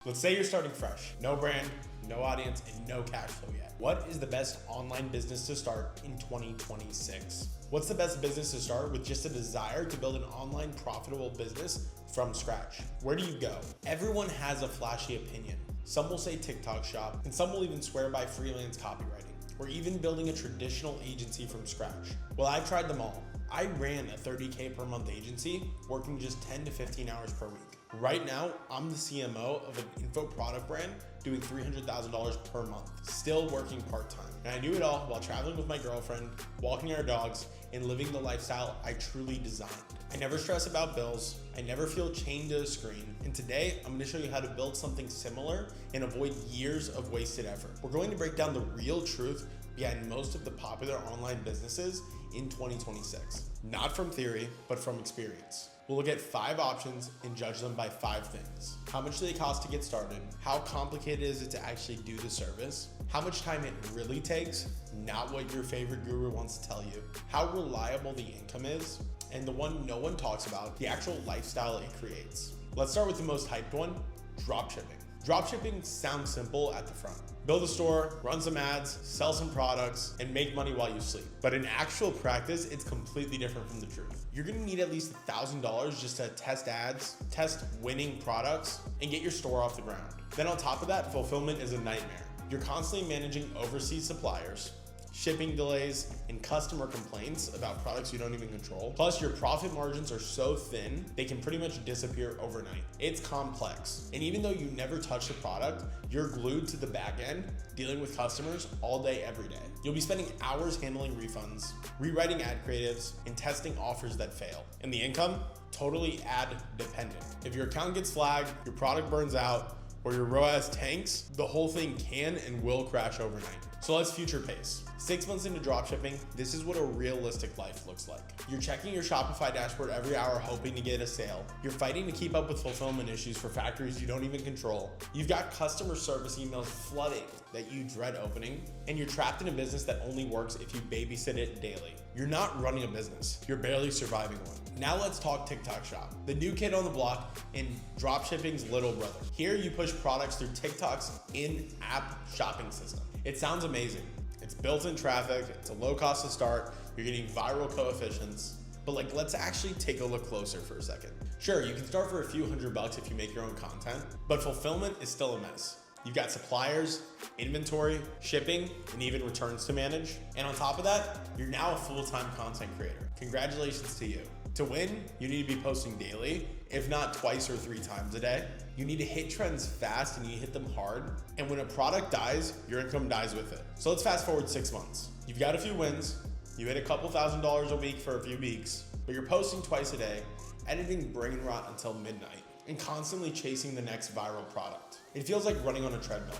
Let's say you're starting fresh, no brand, no audience, and no cash flow yet. What is the best online business to start in 2026? What's the best business to start with just a desire to build an online profitable business from scratch? Where do you go? Everyone has a flashy opinion. Some will say TikTok shop, and some will even swear by freelance copywriting, or even building a traditional agency from scratch. Well, I've tried them all. I ran a $30K per month agency, working just 10 to 15 hours per week. Right now, I'm the CMO of an info product brand doing $300,000 per month, still working part-time. And I do it all while traveling with my girlfriend, walking our dogs, and living the lifestyle I truly designed. I never stress about bills, I never feel chained to a screen, and today I'm gonna show you how to build something similar and avoid years of wasted effort. We're going to break down the real truth behind most of the popular online businesses in 2026. Not from theory, but from experience. We'll look at 5 options and judge them by 5 things. How much do they cost to get started? How complicated is it to actually do the service? How much time it really takes, not what your favorite guru wants to tell you. How reliable the income is, and the one no one talks about, the actual lifestyle it creates. Let's start with the most hyped one, dropshipping. Dropshipping sounds simple at the front. Build a store, run some ads, sell some products, and make money while you sleep. But in actual practice, it's completely different from the truth. You're gonna need at least $1,000 just to test ads, test winning products, and get your store off the ground. Then on top of that, fulfillment is a nightmare. You're constantly managing overseas suppliers, shipping delays, and customer complaints about products you don't even control. Plus, your profit margins are so thin, they can pretty much disappear overnight. It's complex. And even though you never touch the product, you're glued to the back end, dealing with customers all day, every day. You'll be spending hours handling refunds, rewriting ad creatives, and testing offers that fail. And the income? Totally ad dependent. If your account gets flagged, your product burns out, or your ROAS tanks, the whole thing can and will crash overnight. So let's future pace. 6 months into dropshipping, this is what a realistic life looks like. You're checking your Shopify dashboard every hour hoping to get a sale. You're fighting to keep up with fulfillment issues for factories you don't even control. You've got customer service emails flooding that you dread opening, and you're trapped in a business that only works if you babysit it daily. You're not running a business, you're barely surviving one. Now let's talk TikTok shop, the new kid on the block and dropshipping's little brother. Here you push products through TikTok's in-app shopping system. It sounds amazing. It's built-in traffic, it's a low cost to start, you're getting viral coefficients, but let's actually take a look closer for a second. Sure, you can start for a few $100 if you make your own content, but fulfillment is still a mess. You've got suppliers, inventory, shipping, and even returns to manage. And on top of that, you're now a full-time content creator. Congratulations to you. To win, you need to be posting daily, if not twice or 3 times a day. You need to hit trends fast and you hit them hard. And when a product dies, your income dies with it. So let's fast forward 6 months. You've got a few wins. You hit a couple $1,000s a week for a few weeks, but you're posting twice a day, editing brain rot until midnight, and constantly chasing the next viral product. It feels like running on a treadmill.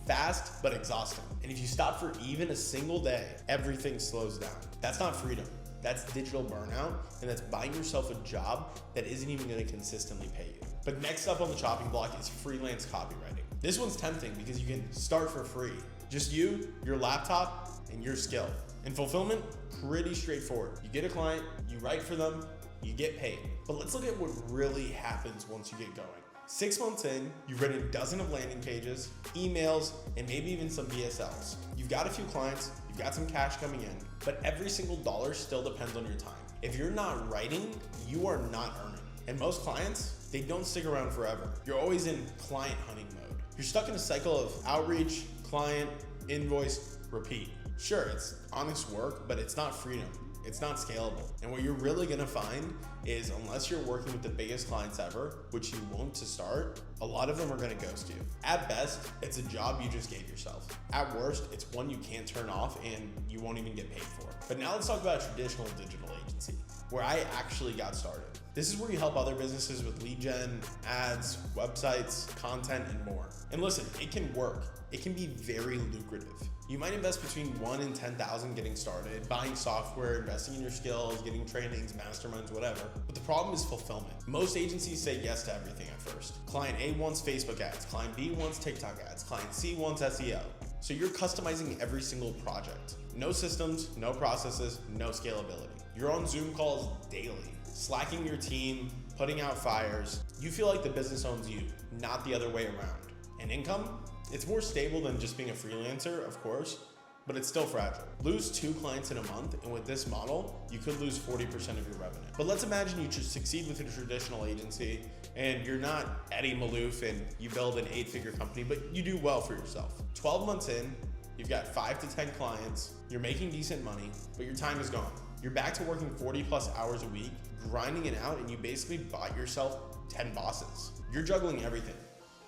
Fast, but exhausting. And if you stop for even a single day, everything slows down. That's not freedom. That's digital burnout, and that's buying yourself a job that isn't even gonna consistently pay you. But next up on the chopping block is freelance copywriting. This one's tempting because you can start for free. Just you, your laptop, and your skill. And fulfillment, pretty straightforward. You get a client, you write for them, you get paid. But let's look at what really happens once you get going. 6 months in, you've written a dozen of landing pages, emails, and maybe even some VSLs. You've got a few clients, you've got some cash coming in, but every single dollar still depends on your time. If you're not writing, you are not earning. And most clients, they don't stick around forever. You're always in client hunting mode. You're stuck in a cycle of outreach, client, invoice, repeat. Sure, it's honest work, but it's not freedom. It's not scalable. And what you're really gonna find is, unless you're working with the biggest clients ever, which you won't to start, a lot of them are gonna ghost you. At best, it's a job you just gave yourself. At worst, it's one you can't turn off and you won't even get paid for. But now let's talk about a traditional digital agency, where I actually got started. This is where you help other businesses with lead gen, ads, websites, content, and more. And listen, it can work. It can be very lucrative. You might invest between $1,000 and $10,000 getting started, buying software, investing in your skills, getting trainings, masterminds, whatever. But the problem is fulfillment. Most agencies say yes to everything at first. Client A wants Facebook ads, client B wants TikTok ads, client C wants SEO. So you're customizing every single project. No systems, no processes, no scalability. You're on Zoom calls daily, slacking your team, putting out fires. You feel like the business owns you, not the other way around. And income? It's more stable than just being a freelancer, of course, but it's still fragile. Lose 2 clients in a month, and with this model, you could lose 40% of your revenue. But let's imagine you just succeed with a traditional agency, and you're not Eddie Malouf and you build an 8-figure company, but you do well for yourself. 12 months in, you've got 5 to 10 clients, you're making decent money, but your time is gone. You're back to working 40 plus hours a week, grinding it out, and you basically bought yourself 10 bosses. You're juggling everything: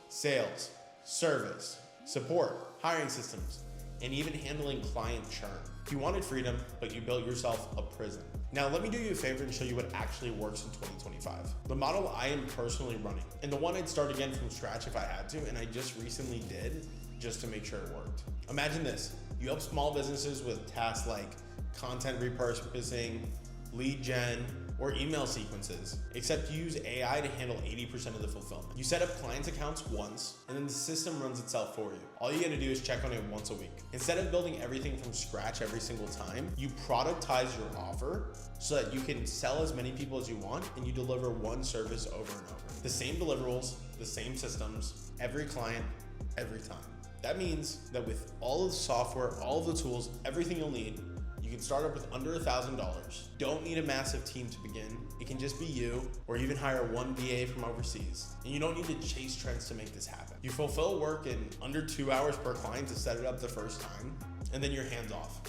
sales, service, support, hiring systems, and even handling client churn. You wanted freedom, but you built yourself a prison. Now let me do you a favor and show you what actually works in 2025. The model I am personally running, and the one I'd start again from scratch if I had to, and I just recently did, just to make sure it worked. Imagine this: you help small businesses with tasks like content repurposing, lead gen, or email sequences, except you use AI to handle 80% of the fulfillment. You set up clients' accounts once, and then the system runs itself for you. All you gotta do is check on it once a week. Instead of building everything from scratch every single time, you productize your offer so that you can sell as many people as you want, and you deliver one service over and over. The same deliverables, the same systems, every client, every time. That means that with all of the software, all of the tools, everything you'll need, you can start up with under $1,000. Don't need a massive team to begin. It can just be you, or even hire one VA from overseas. And you don't need to chase trends to make this happen. You fulfill work in under 2 hours per client to set it up the first time, and then you're hands off.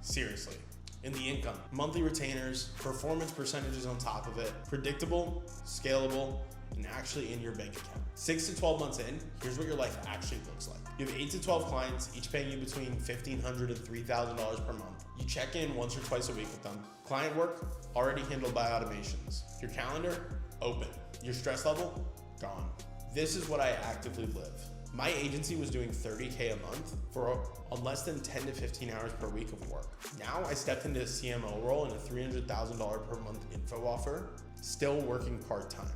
Seriously. And the income, monthly retainers, performance percentages on top of it, predictable, scalable, and actually in your bank account. 6 to 12 months in, here's what your life actually looks like. You have 8 to 12 clients, each paying you between $1,500 and $3,000 per month. You check in once or twice a week with them. Client work, already handled by automations. Your calendar, open. Your stress level, gone. This is what I actively live. My agency was doing $30K a month for on less than 10 to 15 hours per week of work. Now I stepped into a CMO role in a $300,000 per month info offer, still working part-time.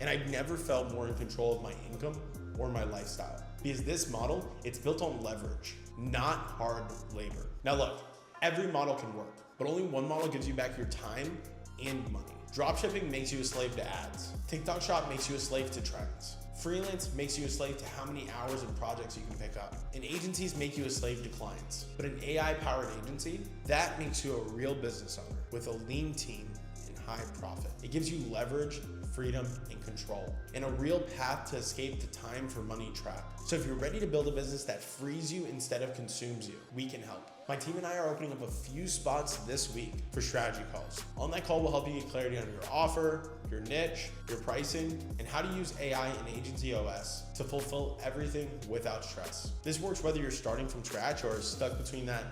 And I've never felt more in control of my income or my lifestyle. Because this model, it's built on leverage, not hard labor. Now look, every model can work, but only one model gives you back your time and money. Dropshipping makes you a slave to ads. TikTok Shop makes you a slave to trends. Freelance makes you a slave to how many hours and projects you can pick up. And agencies make you a slave to clients. But an AI-powered agency, that makes you a real business owner with a lean team and high profit. It gives you leverage, freedom, and control, and a real path to escape the time for money trap. So if you're ready to build a business that frees you instead of consumes you, we can help. My team and I are opening up a few spots this week for strategy calls. On that call, we'll help you get clarity on your offer, your niche, your pricing, and how to use AI and Agency OS to fulfill everything without stress. This works whether you're starting from scratch or stuck between that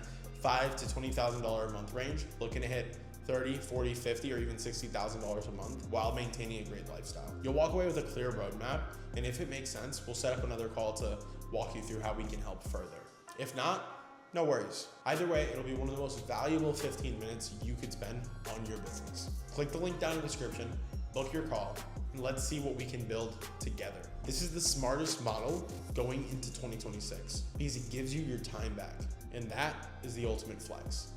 $5,000 to $20,000 a month range, looking to hit $30,000, $40,000, $50,000, or even $60,000 a month while maintaining a great lifestyle. You'll walk away with a clear roadmap, and if it makes sense, we'll set up another call to walk you through how we can help further. If not, no worries. Either way, it'll be one of the most valuable 15 minutes you could spend on your business. Click the link down in the description, book your call, and let's see what we can build together. This is the smartest model going into 2026 because it gives you your time back, and that is the ultimate flex.